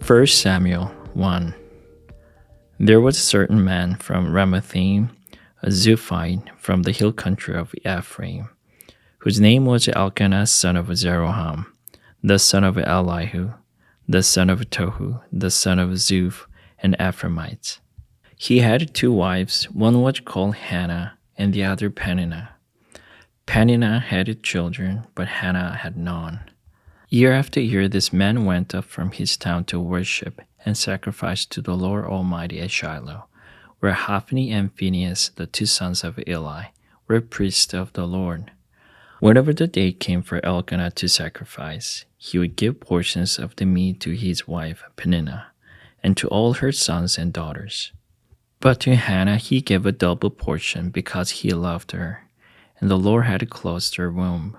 1 Samuel 1. There was a certain man from Ramathaim, a Zuphite from the hill country of Ephraim, whose name was Elkanah son of Zeroham, the son of Elihu, the son of Tohu, the son of Zuph, an Ephraimite. He had two wives, one was called Hannah, and the other Peninnah. Peninnah had children, but Hannah had none. Year after year this man went up from his town to worship and sacrifice to the Lord Almighty at Shiloh, where Hophni and Phinehas, the two sons of Eli, were priests of the Lord. Whenever the day came for Elkanah to sacrifice, he would give portions of the meat to his wife Peninnah, and to all her sons and daughters. But to Hannah he gave a double portion because he loved her, and the Lord had closed her womb.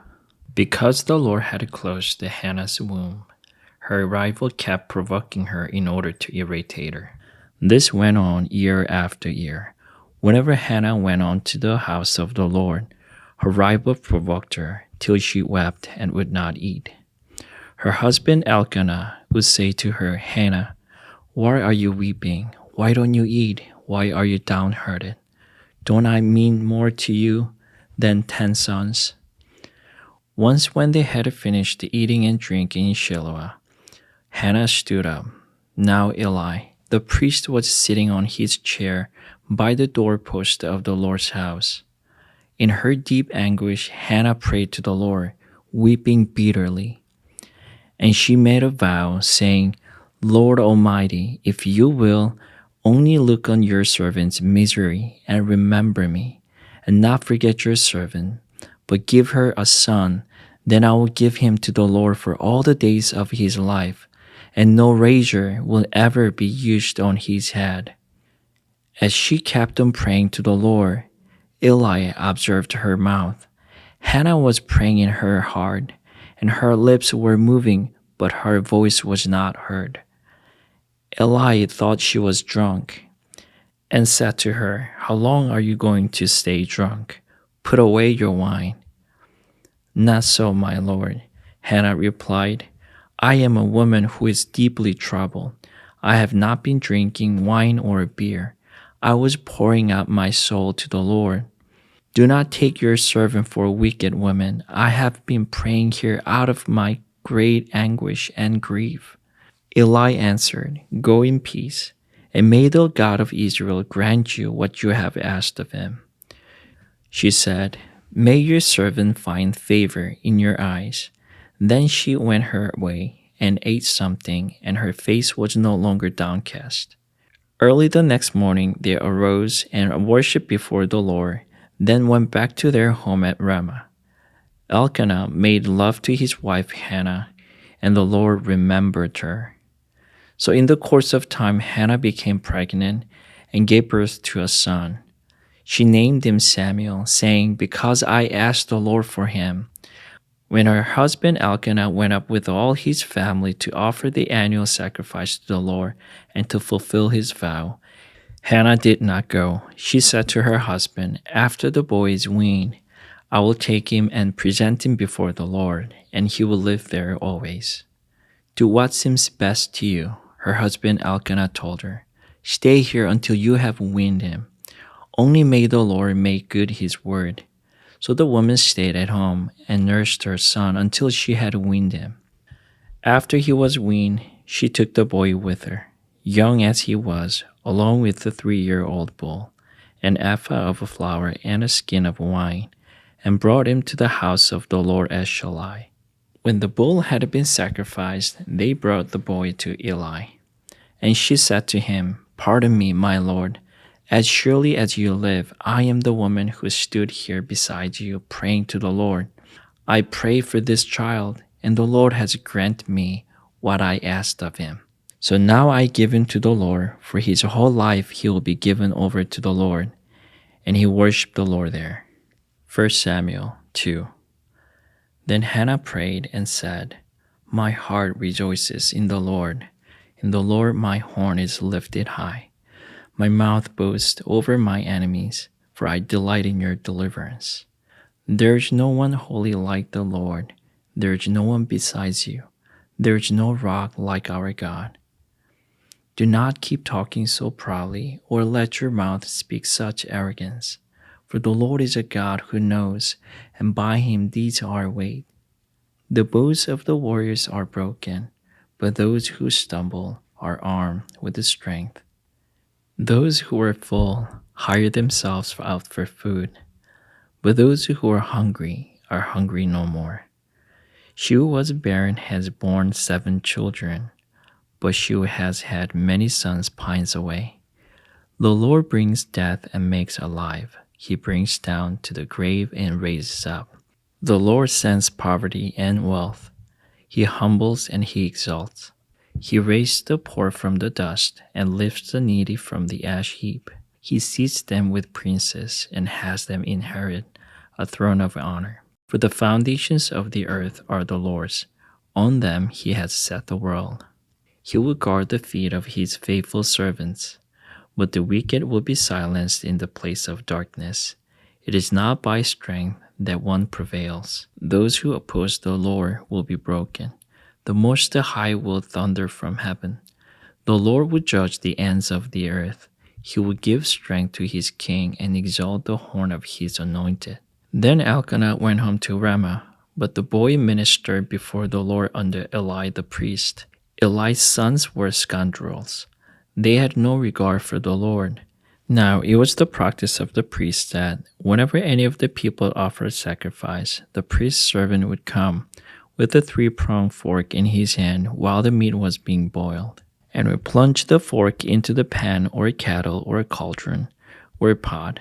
Because the Lord had closed Hannah's womb, her rival kept provoking her in order to irritate her. This went on year after year. Whenever Hannah went on to the house of the Lord, her rival provoked her till she wept and would not eat. Her husband Elkanah would say to her, Hannah, why are you weeping? Why don't you eat? Why are you downhearted? Don't I mean more to you than 10 sons? Once when they had finished eating and drinking in Shiloh, Hannah stood up. Now Eli, the priest, was sitting on his chair by the doorpost of the Lord's house. In her deep anguish, Hannah prayed to the Lord, weeping bitterly. And she made a vow, saying, Lord Almighty, if you will, only look on your servant's misery and remember me, and not forget your servant, but give her a son, then I will give him to the Lord for all the days of his life, and no razor will ever be used on his head. As she kept on praying to the Lord, Eli observed her mouth. Hannah was praying in her heart, and her lips were moving, but her voice was not heard. Eli thought she was drunk, and said to her, How long are you going to stay drunk? Put away your wine. Not so, my lord, Hannah replied. I am a woman who is deeply troubled. I have not been drinking wine or beer. I was pouring out my soul to the Lord. Do not take your servant for a wicked woman. I have been praying here out of my great anguish and grief. Eli answered, Go in peace, and may the God of Israel grant you what you have asked of him. She said, May your servant find favor in your eyes. Then she went her way and ate something, and her face was no longer downcast. Early the next morning they arose and worshipped before the Lord, then went back to their home at Ramah. Elkanah made love to his wife Hannah, and the Lord remembered her. So in the course of time Hannah became pregnant and gave birth to a son. She named him Samuel, saying, Because I asked the Lord for him. When her husband Elkanah went up with all his family to offer the annual sacrifice to the Lord and to fulfill his vow, Hannah did not go. She said to her husband, After the boy is weaned, I will take him and present him before the Lord, and he will live there always. Do what seems best to you, her husband Elkanah told her. Stay here until you have weaned him. Only may the Lord make good his word. So the woman stayed at home and nursed her son until she had weaned him. After he was weaned, she took the boy with her, young as he was, along with the 3-year-old bull, an ephah of flour and a skin of wine, and brought him to the house of the Lord at Shiloh. When the bull had been sacrificed, they brought the boy to Eli. And she said to him, Pardon me, my lord. As surely as you live, I am the woman who stood here beside you praying to the Lord. I prayed for this child, and the Lord has granted me what I asked of him. So now I give him to the Lord. For his whole life he will be given over to the Lord. And he worshipped the Lord there. 1 Samuel 2. Then Hannah prayed and said, My heart rejoices in the Lord. In the Lord my horn is lifted high. My mouth boasts over my enemies, for I delight in your deliverance. There is no one holy like the Lord. There is no one besides you. There is no rock like our God. Do not keep talking so proudly, or let your mouth speak such arrogance. For the Lord is a God who knows, and by him deeds are weighed. The bows of the warriors are broken, but those who stumble are armed with the strength. Those who are full hire themselves out for food, but those who are hungry no more. She who was barren has borne 7 children, but she who has had many sons pines away. The Lord brings death and makes alive. He brings down to the grave and raises up. The Lord sends poverty and wealth. He humbles and he exalts. He raises the poor from the dust and lifts the needy from the ash heap. He seats them with princes and has them inherit a throne of honor. For the foundations of the earth are the Lord's. On them he has set the world. He will guard the feet of his faithful servants, but the wicked will be silenced in the place of darkness. It is not by strength that one prevails. Those who oppose the Lord will be broken. The Most High will thunder from heaven. The Lord will judge the ends of the earth. He will give strength to his king and exalt the horn of his anointed. Then Elkanah went home to Ramah, but the boy ministered before the Lord under Eli the priest. Eli's sons were scoundrels. They had no regard for the Lord. Now it was the practice of the priest that, whenever any of the people offered sacrifice, the priest's servant would come with a 3-pronged fork in his hand while the meat was being boiled, and would plunge the fork into the pan or kettle or cauldron or pot.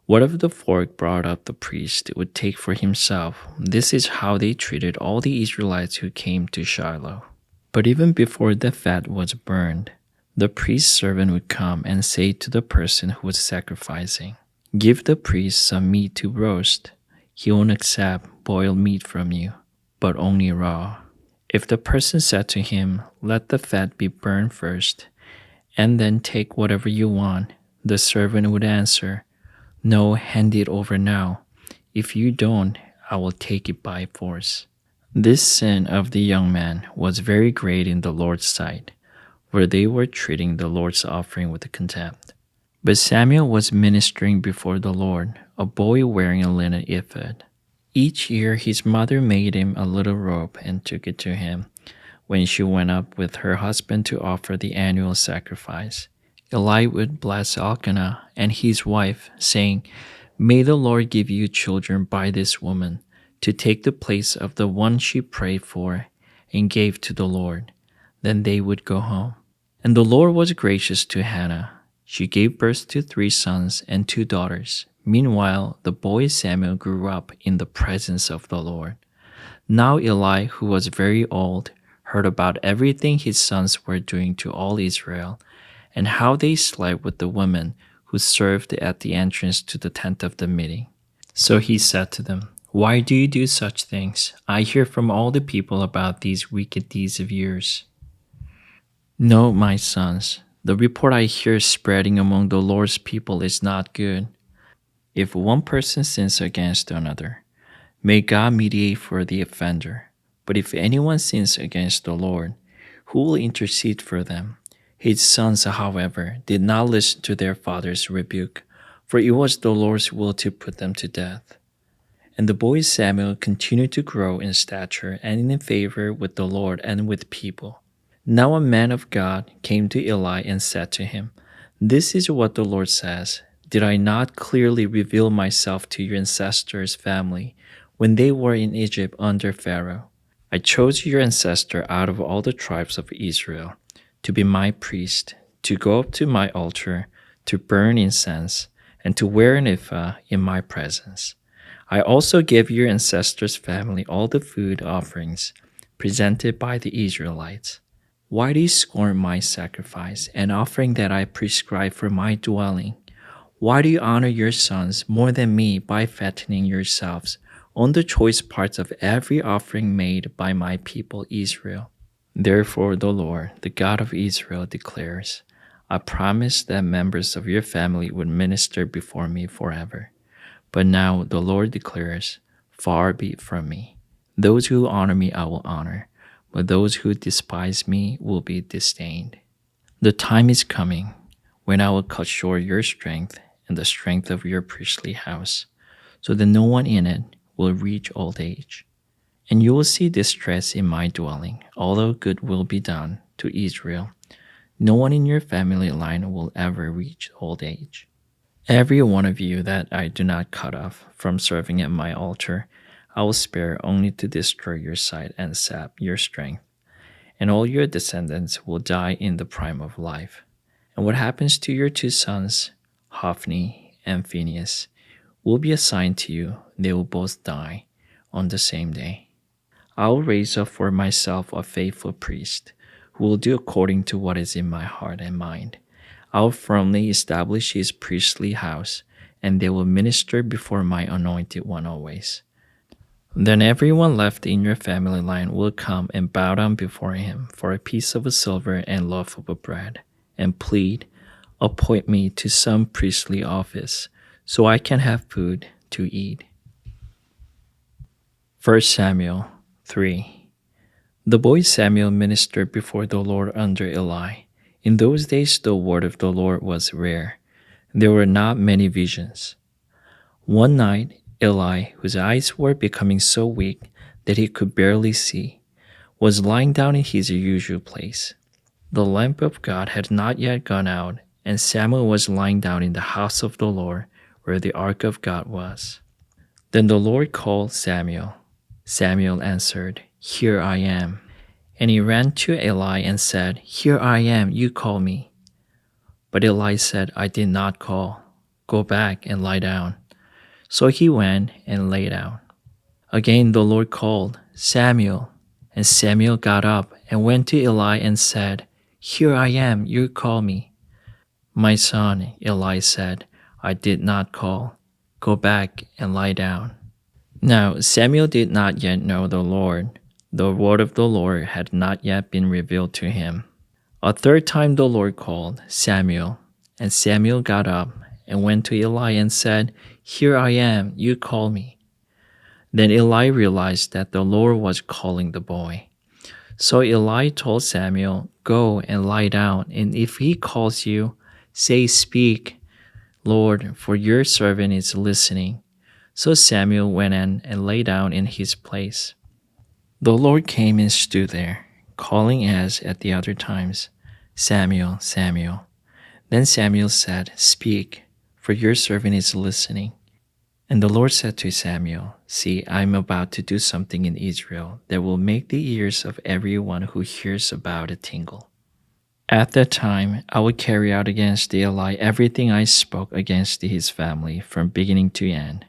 Whatever the fork brought up, the priest would take for himself. This is how they treated all the Israelites who came to Shiloh. But even before the fat was burned, the priest's servant would come and say to the person who was sacrificing, "Give the priest some meat to roast. He won't accept boiled meat from you, but only raw." If the person said to him, "Let the fat be burned first, and then take whatever you want," the servant would answer, "No, hand it over now. If you don't, I will take it by force." This sin of the young man was very great in the Lord's sight, for they were treating the Lord's offering with contempt. But Samuel was ministering before the Lord, a boy wearing a linen ephod. Each year his mother made him a little robe and took it to him when she went up with her husband to offer the annual sacrifice. Eli would bless Elkanah and his wife, saying, "May the Lord give you children by this woman, to take the place of the one she prayed for and gave to the Lord." Then they would go home. And the Lord was gracious to Hannah. She gave birth to 3 sons and 2 daughters. Meanwhile, the boy Samuel grew up in the presence of the Lord. Now Eli, who was very old, heard about everything his sons were doing to all Israel, and how they slept with the women who served at the entrance to the tent of the meeting. So he said to them, "Why do you do such things? I hear from all the people about these wicked deeds of yours. No, my sons, the report I hear spreading among the Lord's people is not good. If one person sins against another, may God mediate for the offender. But if anyone sins against the Lord, who will intercede for them?" His sons, however, did not listen to their father's rebuke, for it was the Lord's will to put them to death. And the boy Samuel continued to grow in stature and in favor with the Lord and with people. Now a man of God came to Eli and said to him, "This is what the Lord says. Did I not clearly reveal myself to your ancestors' family when they were in Egypt under Pharaoh? I chose your ancestor out of all the tribes of Israel to be my priest, to go up to my altar, to burn incense, and to wear an ephod in my presence. I also gave your ancestors' family all the food offerings presented by the Israelites. Why do you scorn my sacrifice and offering that I prescribe for my dwelling? Why do you honor your sons more than me by fattening yourselves on the choice parts of every offering made by my people Israel? Therefore the Lord, the God of Israel, declares, I promised that members of your family would minister before me forever. But now the Lord declares, far be it from me. Those who honor me I will honor, but those who despise me will be disdained." The time is coming when I will cut short your strength and the strength of your priestly house, so that no one in it will reach old age. And you will see distress in my dwelling, although good will be done to Israel. No one in your family line will ever reach old age. Every one of you that I do not cut off from serving at my altar, I will spare only to destroy your sight and sap your strength. And all your descendants will die in the prime of life. And what happens to your two sons, Hophni and Phinehas, will be assigned to you. They will both die on the same day. I will raise up for myself a faithful priest who will do according to what is in my heart and mind. I will firmly establish his priestly house, and they will minister before my anointed one always. Then everyone left in your family line will come and bow down before him for a piece of silver and loaf of bread, and plead, appoint me to some priestly office, so I can have food to eat. 1 Samuel 3. The boy Samuel ministered before the Lord under Eli. In those days the word of the Lord was rare. There were not many visions. One night, Eli, whose eyes were becoming so weak that he could barely see, was lying down in his usual place. The lamp of God had not yet gone out, and Samuel was lying down in the house of the Lord, where the ark of God was. Then the Lord called Samuel. Samuel answered, Here I am. And he ran to Eli and said, Here I am, you call me. But Eli said, I did not call. Go back and lie down. So he went and lay down. Again the Lord called, Samuel. And Samuel got up and went to Eli and said, Here I am, you call me. My son, Eli said, I did not call. Go back and lie down. Now Samuel did not yet know the Lord. The word of the Lord had not yet been revealed to him. A third time the Lord called, Samuel. And Samuel got up and went to Eli and said, Here I am, you call me. Then Eli realized that the Lord was calling the boy. So Eli told Samuel, Go and lie down, and if he calls you, say, Speak, Lord, for your servant is listening. So Samuel went in and lay down in his place. The Lord came and stood there, calling as at the other times, Samuel, Samuel. Then Samuel said, Speak, for your servant is listening. And the Lord said to Samuel, See, I am about to do something in Israel that will make the ears of everyone who hears about it tingle. At that time, I will carry out against Eli everything I spoke against his family from beginning to end.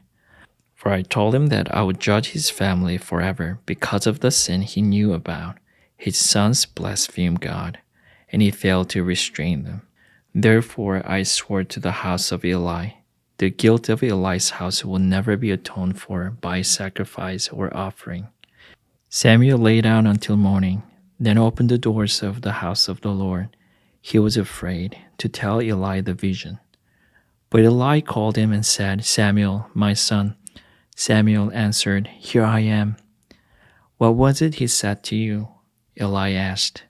For I told him that I would judge his family forever because of the sin he knew about. His sons blasphemed God, and he failed to restrain them. Therefore I swore to the house of Eli, the guilt of Eli's house will never be atoned for by sacrifice or offering. Samuel lay down until morning, then opened the doors of the house of the Lord. He was afraid to tell Eli the vision. But Eli called him and said, Samuel, my son. Samuel answered, Here I am. What was it he said to you? Eli asked.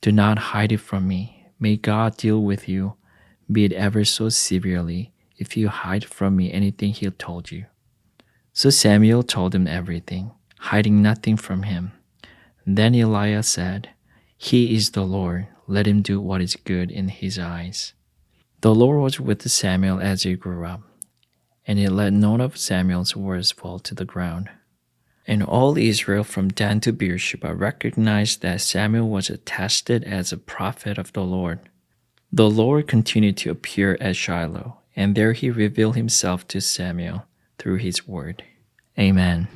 Do not hide it from me. May God deal with you, be it ever so severely, if you hide from me anything he told you. So Samuel told him everything, hiding nothing from him. Then Eli said, He is the Lord. Let him do what is good in his eyes. The Lord was with Samuel as he grew up, and he let none of Samuel's words fall to the ground. And all Israel from Dan to Beersheba recognized that Samuel was attested as a prophet of the Lord. The Lord continued to appear at Shiloh, and there he revealed himself to Samuel through his word. Amen.